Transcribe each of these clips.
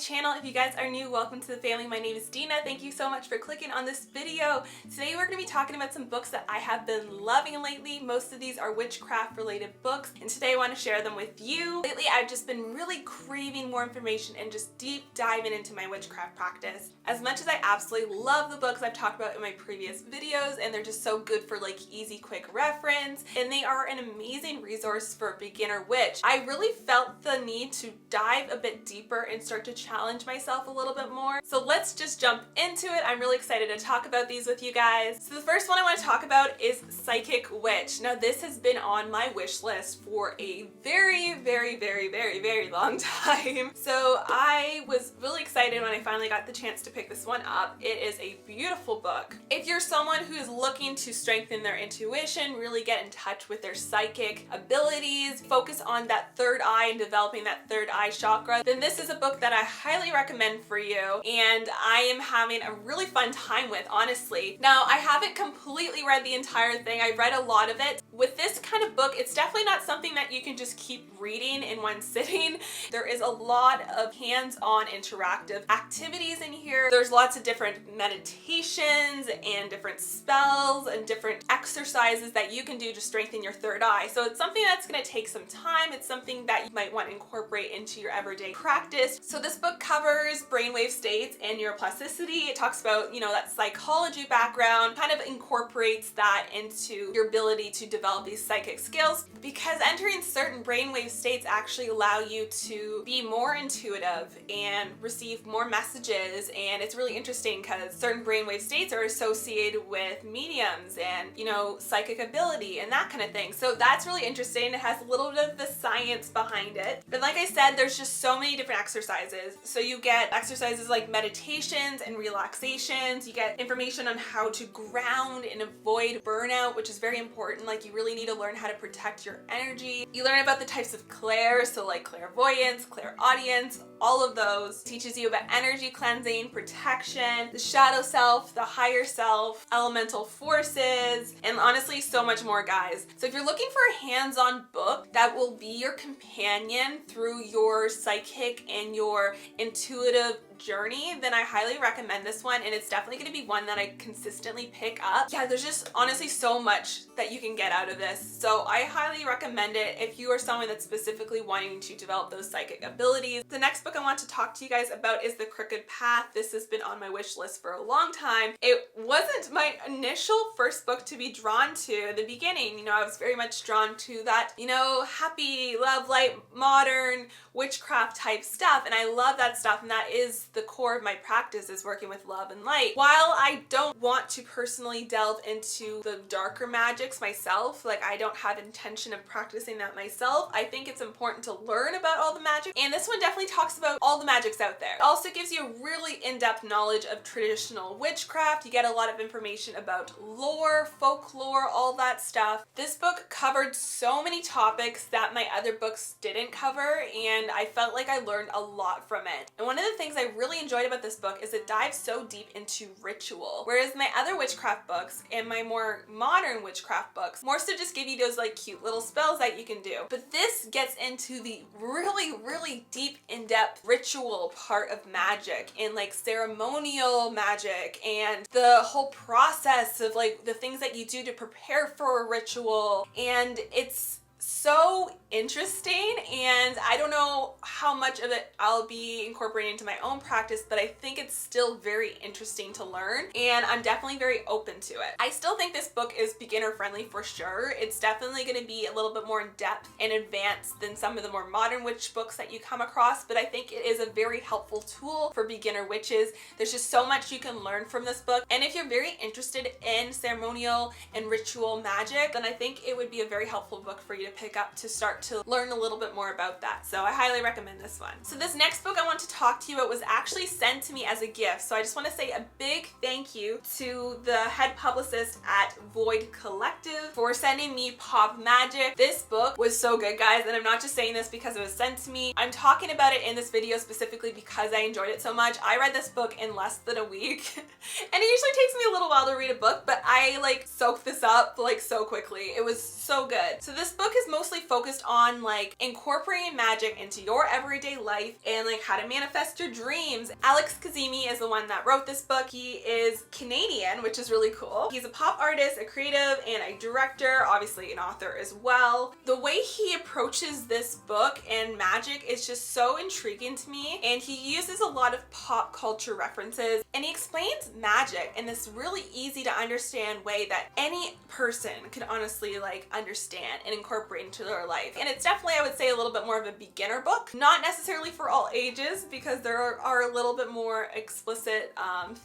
channel. If you guys are new, welcome to the family. My name is Dina. Thank you so much for clicking on this video. Today we're going to be talking about some books that I have been loving lately. Most of these are witchcraft related books, and today I want to share them with you. Lately I've just been really craving more information and just deep diving into my witchcraft practice. As much as I absolutely love the books I've talked about in my previous videos, and they're just so good for like easy quick reference, and they are an amazing resource for a beginner witch, I really felt the need to dive a bit deeper and start to challenge myself a little bit more. So let's just jump into it. I'm really excited to talk about these with you guys. So the first one I want to talk about is Psychic Witch. Now this has been on my wish list for a very long time. So I was really excited when I finally got the chance to pick this one up. It is a beautiful book. If you're someone who is looking to strengthen their intuition, really get in touch with their psychic abilities, focus on that third eye and developing that third eye chakra, then this is a book that I highly recommend for you, and I am having a really fun time with, honestly. Now, I haven't completely read the entire thing. I read a lot of it. With this kind of book, it's definitely not something that you can just keep reading in one sitting. There is a lot of hands-on interactive activities in here. There's lots of different meditations and different spells and different exercises that you can do to strengthen your third eye. So it's something that's going to take some time. It's something that you might want to incorporate into your everyday practice. So this book covers brainwave states and neuroplasticity. It talks about, that psychology background, kind of incorporates that into your ability to develop these psychic skills, because entering certain brainwave states actually allow you to be more intuitive and receive more messages. And it's really interesting because certain brainwave states are associated with mediums and, psychic ability and that kind of thing. So that's really interesting. It has a little bit of the science behind it. But like I said, there's just so many different exercises. So you get exercises like meditations and relaxations. You get information on how to ground and avoid burnout, which is very important. Like, you really need to learn how to protect your energy. You learn about the types of clairs, so like clairvoyance, clairaudience, all of those. It teaches you about energy cleansing, protection, the shadow self, the higher self, elemental forces, and honestly so much more, guys. So if you're looking for a hands-on book that will be your companion through your psychic and your intuitive journey, then I highly recommend this one, and it's definitely going to be one that I consistently pick up. Yeah, there's just honestly so much that you can get out of this, so I highly recommend it if you are someone that's specifically wanting to develop those psychic abilities. The next book I want to talk to you guys about is The Crooked Path. This has been on my wish list for a long time. It wasn't my initial first book to be drawn to in the beginning. I was very much drawn to that, happy, love, light, modern, witchcraft type stuff, and I love that stuff, and that is the core of my practice, is working with love and light. While I don't want to personally delve into the darker magics myself, like I don't have intention of practicing that myself, I think it's important to learn about all the magic, and this one definitely talks about all the magics out there. It also gives you a really in-depth knowledge of traditional witchcraft. You get a lot of information about lore, folklore, all that stuff. This book covered so many topics that my other books didn't cover, and I felt like I learned a lot from it. And one of the things I really enjoyed about this book is it dives so deep into ritual, whereas my other witchcraft books and my more modern witchcraft books more so just give you those like cute little spells that you can do. But this gets into the really deep, in-depth ritual part of magic, and like ceremonial magic, and the whole process of like the things that you do to prepare for a ritual. And it's so interesting, and I don't know how much of it I'll be incorporating into my own practice, but I think it's still very interesting to learn, and I'm definitely very open to it. I still think this book is beginner friendly for sure. It's definitely going to be a little bit more in depth and advanced than some of the more modern witch books that you come across, but I think it is a very helpful tool for beginner witches. There's just so much you can learn from this book, and if you're very interested in ceremonial and ritual magic, then I think it would be a very helpful book for you to pick up to start to learn a little bit more about that. So I highly recommend this one. So this next book I want to talk to you about was actually sent to me as a gift. So I just want to say a big thank you to the head publicist at Void Collective for sending me Pop Magic. This book was so good, guys, and I'm not just saying this because it was sent to me. I'm talking about it in this video specifically because I enjoyed it so much. I read this book in less than a week and it usually takes me a little while to read a book, but I like soaked this up like so quickly. It was so good. So this book is mostly focused on like incorporating magic into your everyday life and like how to manifest your dreams. Alex Kazemi is the one that wrote this book. He is Canadian, which is really cool. He's a pop artist, a creative, and a director, obviously an author as well. The way he approaches this book and magic is just so intriguing to me, and he uses a lot of pop culture references, and he explains magic in this really easy to understand way that any person can honestly like understand and incorporate into their life. And it's definitely, I would say, a little bit more of a beginner book, not necessarily for all ages, because there are a little bit more explicit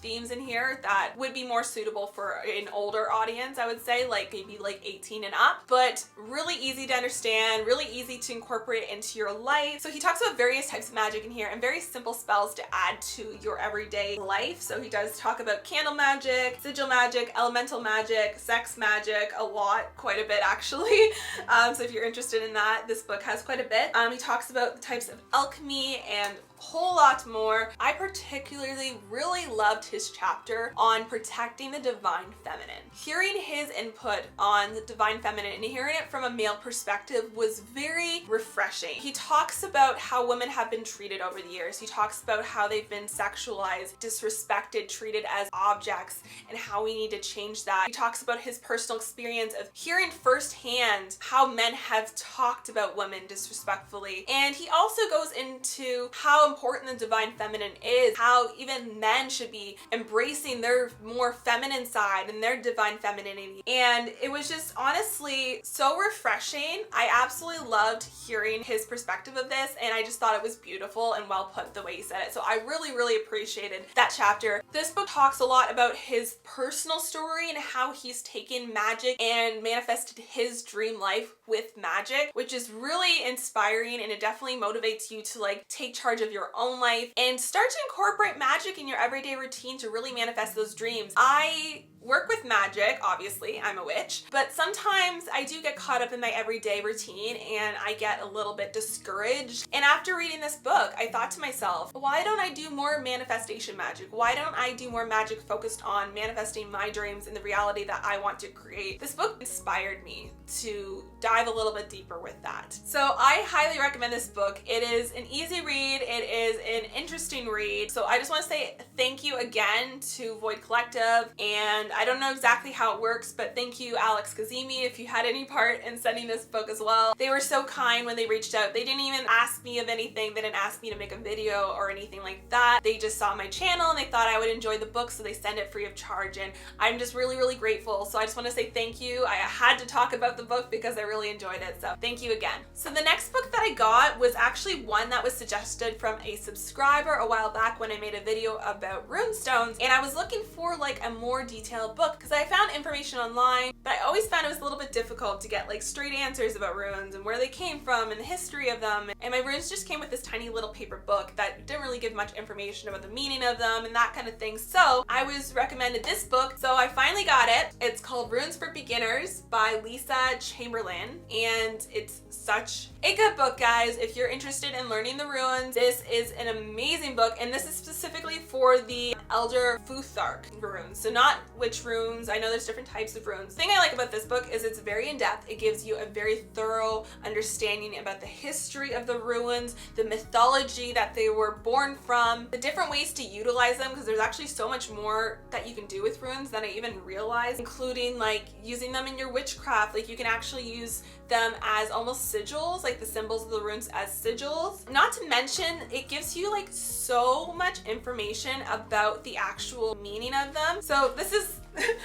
themes in here that would be more suitable for an older audience, I would say, like maybe like 18 and up, but really easy to understand, really easy to incorporate into your life. So he talks about various types of magic in here and very simple spells to add to your everyday life. So he does talk about candle magic, sigil magic, elemental magic, sex magic, a lot, quite a bit actually. So if you're interested in that, this book has quite a bit. He talks about the types of alchemy and whole lot more. I particularly really loved his chapter on protecting the divine feminine. Hearing his input on the divine feminine and hearing it from a male perspective was very refreshing. He talks about how women have been treated over the years. He talks about how they've been sexualized, disrespected, treated as objects, and how we need to change that. He talks about his personal experience of hearing firsthand how men have talked about women disrespectfully. And he also goes into how important the divine feminine is, how even men should be embracing their more feminine side and their divine femininity. And it was just honestly so refreshing. I absolutely loved hearing his perspective of this, and I just thought it was beautiful and well put the way he said it. So I really appreciated that chapter. This book talks a lot about his personal story and how he's taken magic and manifested his dream life with magic, which is really inspiring, and it definitely motivates you to like take charge of your own life and start to incorporate magic in your everyday routine to really manifest those dreams. I work with magic, obviously, I'm a witch, but sometimes I do get caught up in my everyday routine and I get a little bit discouraged. And after reading this book, I thought to myself, why don't I do more manifestation magic? Why don't I do more magic focused on manifesting my dreams and the reality that I want to create? This book inspired me to dive a little bit deeper with that. So I highly recommend this book. It is an easy read. It is an interesting read. So I just want to say thank you again to Void Collective, and I don't know exactly how it works, but thank you, Alex Kazemi, if you had any part in sending this book as well. They were so kind when they reached out. They didn't even ask me of anything. They didn't ask me to make a video or anything like that. They just saw my channel and they thought I would enjoy the book, so they send it free of charge, and I'm just really grateful. So I just want to say thank you. I had to talk about the book because I really enjoyed it, so thank you again. So the next book that I got was actually one that was suggested from a subscriber a while back when I made a video about runestones, and I was looking for like a more detailed book because I found information online, but I always found it was a little bit difficult to get like straight answers about runes and where they came from and the history of them. And my runes just came with this tiny little paper book that didn't really give much information about the meaning of them and that kind of thing. So I was recommended this book, so I finally got it. It's called Runes for Beginners by Lisa Chamberlain, and it's such a good book, guys. If you're interested in learning the runes, this is an amazing book, and this is specifically for the Elder Futhark runes, so not witch runes. I know there's different types of runes. The thing I like about this book is it's very in-depth. It gives you a very thorough understanding about the history of the runes, the mythology that they were born from, the different ways to utilize them, because there's actually so much more that you can do with runes than I even realized, including like using them in your witchcraft. Like you can actually use them as almost sigils, like the symbols of the runes as sigils. Not to mention, it gives you like so much information about the actual meaning of them. So this is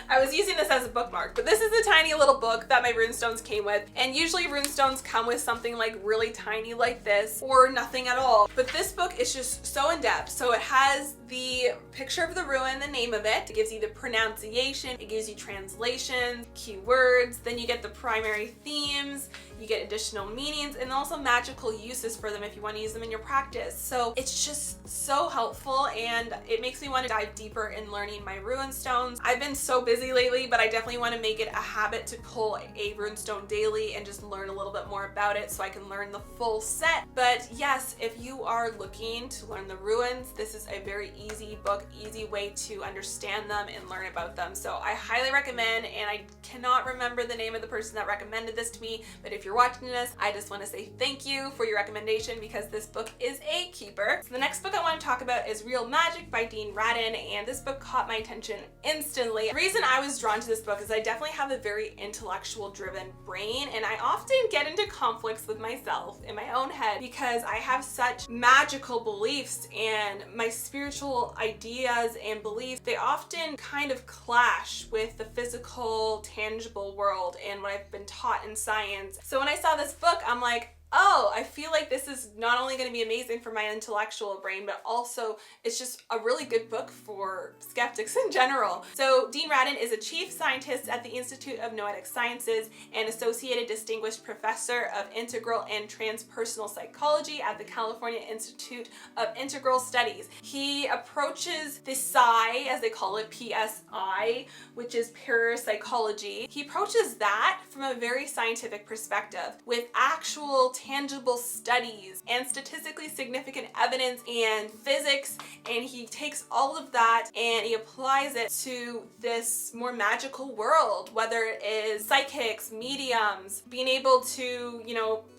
I was using this as a bookmark, but this is a tiny little book that my runestones came with, and usually runestones come with something like really tiny like this or nothing at all. But this book is just so in-depth. So it has the picture of the rune, the name of it. It gives you the pronunciation, it gives you translations, keywords, then you get the primary themes, you get additional meanings, and also magical uses for them if you want to use them in your practice. So it's just so helpful, and it makes me want to dive deeper in learning my runestones. I've been so busy lately, but I definitely want to make it a habit to pull a runestone daily and just learn a little bit more about it so I can learn the full set. But yes, if you are looking to learn the runes, this is a very easy book, easy way to understand them and learn about them. So I highly recommend, and I cannot remember the name of the person that recommended this to me, but if you're you're watching this, I just want to say thank you for your recommendation because this book is a keeper. So the next book I want to talk about is Real Magic by Dean Radin, and this book caught my attention instantly. The reason I was drawn to this book is I definitely have a very intellectual driven brain, and I often get into conflicts with myself in my own head because I have such magical beliefs, and my spiritual ideas and beliefs, they often kind of clash with the physical, tangible world and what I've been taught in science. So when I saw this book, I'm like, oh, I feel like this is not only going to be amazing for my intellectual brain, but also it's just a really good book for skeptics in general. So Dean Radin is a chief scientist at the Institute of Noetic Sciences and associated distinguished professor of integral and transpersonal psychology at the California Institute of Integral Studies. He approaches the psi, as they call it, PSI, which is parapsychology. He approaches that from a very scientific perspective with actual tangible studies and statistically significant evidence and physics, and he takes all of that and he applies it to this more magical world, whether it is psychics, mediums, being able to,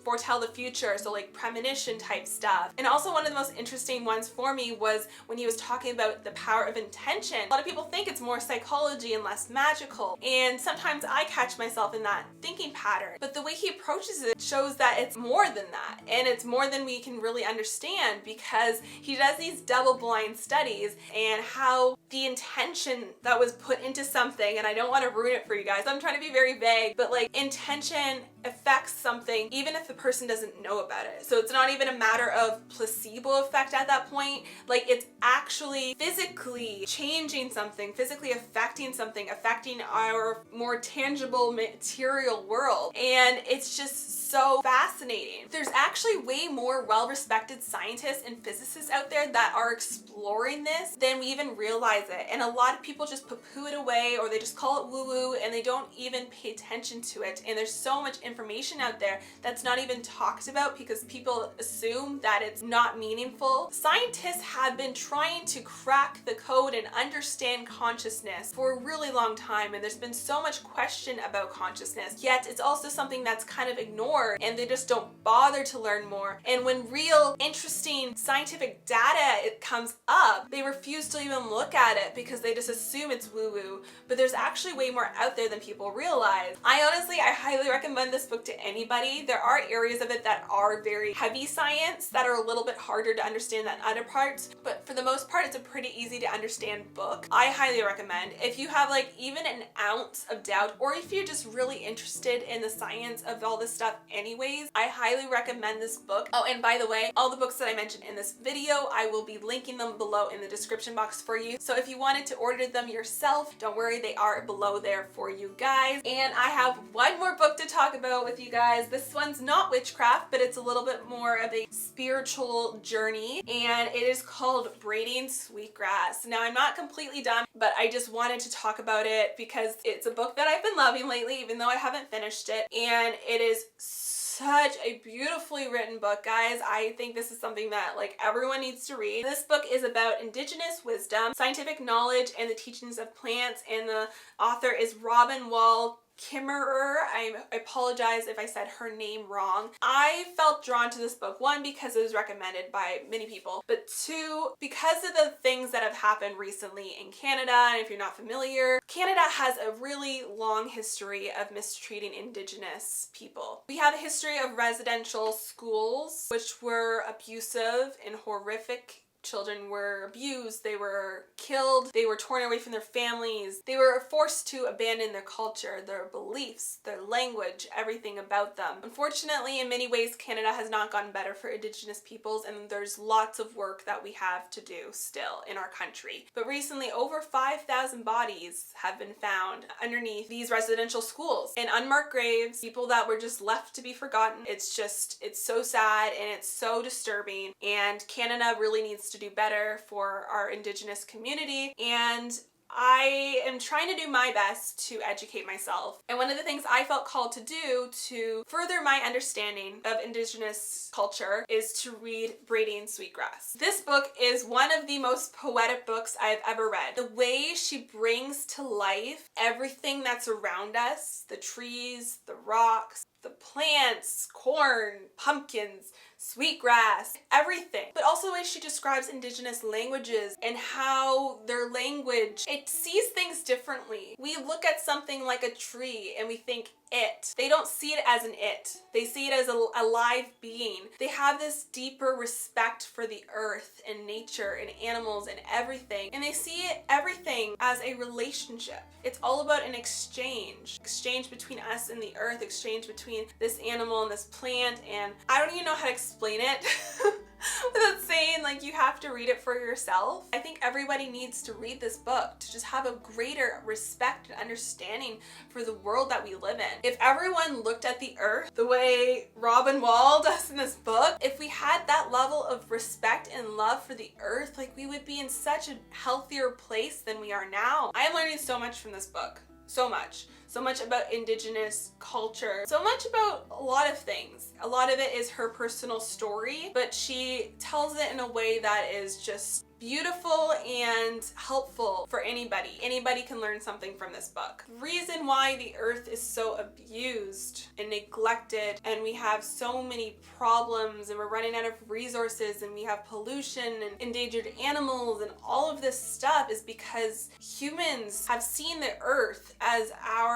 foretell the future, so like premonition type stuff. And also one of the most interesting ones for me was when he was talking about the power of intention. A lot of people think it's more psychology and less magical, and sometimes I catch myself in that thinking pattern, but the way he approaches it shows that it's more than that, and it's more than we can really understand, because he does these double-blind studies and how the intention that was put into something, and I don't want to ruin it for you guys, I'm trying to be very vague, but like intention affects something even if the person doesn't know about it. So it's not even a matter of placebo effect at that point, like it's actually physically changing something, physically affecting something, affecting our more tangible material world, and it's just so fascinating. There's actually way more well-respected scientists and physicists out there that are exploring this than we even realize it, and a lot of people just poo-poo it away, or they just call it woo-woo and they don't even pay attention to it. And there's so much information out there that's not even talked about because people assume that it's not meaningful. Scientists have been trying to crack the code and understand consciousness for a really long time, and there's been so much question about consciousness, yet it's also something that's kind of ignored, and they just don't bother to learn more. And when real interesting scientific data comes up, they refuse to even look at it because they just assume it's woo-woo, but there's actually way more out there than people realize. I highly recommend this book to anybody. There are areas of it that are very heavy science that are a little bit harder to understand than other parts, but for the most part it's a pretty easy to understand book. I highly recommend. If you have like even an ounce of doubt, or if you're just really interested in the science of all this stuff anyways, I highly recommend this book. Oh, and by the way, all the books that I mentioned in this video, I will be linking them below in the description box for you. So if you wanted to order them yourself, don't worry, they are below there for you guys. And I have one more book to talk about with you guys. This one's not witchcraft, but it's a little bit more of a spiritual journey, and it is called Braiding Sweetgrass. Now, I'm not completely done, but I just wanted to talk about it because it's a book that I've been loving lately, even though I haven't finished it, and it is such a beautifully written book, guys. I think this is something that like everyone needs to read. This book is about indigenous wisdom, scientific knowledge, and the teachings of plants, and the author is Robin Wall Kimmerer. I apologize if I said her name wrong. I felt drawn to this book, one, because it was recommended by many people, but two, because of the things that have happened recently in Canada. And if you're not familiar, Canada has a really long history of mistreating Indigenous people. We have a history of residential schools which were abusive and horrific. Children were abused, they were killed, they were torn away from their families, they were forced to abandon their culture, their beliefs, their language, everything about them. Unfortunately, in many ways, Canada has not gotten better for Indigenous peoples, and there's lots of work that we have to do still in our country. But recently, over 5,000 bodies have been found underneath these residential schools, and unmarked graves, people that were just left to be forgotten. It's so sad and it's so disturbing, and Canada really needs to do better for our Indigenous community. And I am trying to do my best to educate myself. And one of the things I felt called to do to further my understanding of Indigenous culture is to read Braiding Sweetgrass. This book is one of the most poetic books I've ever read. The way she brings to life everything that's around us, the trees, the rocks, the plants, corn, pumpkins, sweetgrass, everything. But also the way she describes Indigenous languages and how their language, it sees things differently. We look at something like a tree and we think it. They don't see it as an it. They see it as a live being. They have this deeper respect for the earth and nature and animals and everything. And they see everything as a relationship. It's all about an exchange. Exchange between us and the earth, exchange between this animal and this plant, and I don't even know how to explain it without saying like you have to read it for yourself. I think everybody needs to read this book to just have a greater respect and understanding for the world that we live in. If everyone looked at the earth the way Robin Wall does in this book, if we had that level of respect and love for the earth, like we would be in such a healthier place than we are now. I am learning so much from this book. So much about Indigenous culture, so much about a lot of things. A lot of it is her personal story, but she tells it in a way that is just beautiful and helpful for anybody. Anybody can learn something from this book. The reason why the earth is so abused and neglected, and we have so many problems, and we're running out of resources, and we have pollution and endangered animals and all of this stuff, is because humans have seen the earth as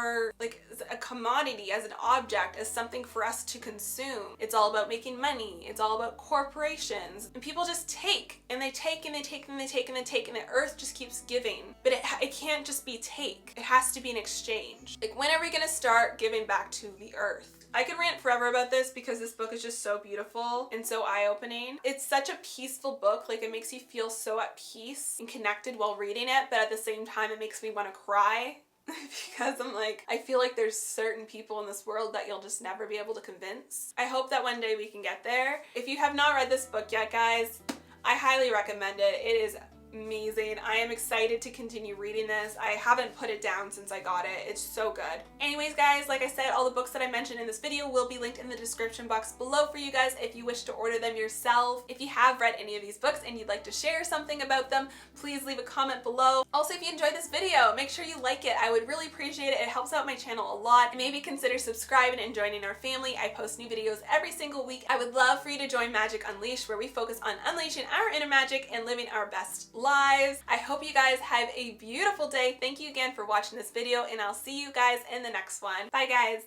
as a commodity, as an object, as something for us to consume. It's all about making money. It's all about corporations, and people just take and they take and they take and they take and they take, and the earth just keeps giving. But it can't just be take. It has to be an exchange. Like, when are we gonna start giving back to the earth? I could rant forever about this because this book is just so beautiful and so eye-opening. It's such a peaceful book. Like, it makes you feel so at peace and connected while reading it, but at the same time it makes me want to cry because I'm like, I feel like there's certain people in this world that you'll just never be able to convince. I hope that one day we can get there. If you have not read this book yet, guys, I highly recommend it. It is amazing. I am excited to continue reading this. I haven't put it down since I got it. It's so good. Anyways, guys, like I said, all the books that I mentioned in this video will be linked in the description box below for you guys if you wish to order them yourself. If you have read any of these books and you'd like to share something about them, please leave a comment below. Also, if you enjoyed this video, make sure you like it. I would really appreciate it. It helps out my channel a lot. And maybe consider subscribing and joining our family. I post new videos every single week. I would love for you to join Magick Unleashed, where we focus on unleashing our inner magic and living our best lives. I hope you guys have a beautiful day. Thank you again for watching this video, and I'll see you guys in the next one. Bye, guys.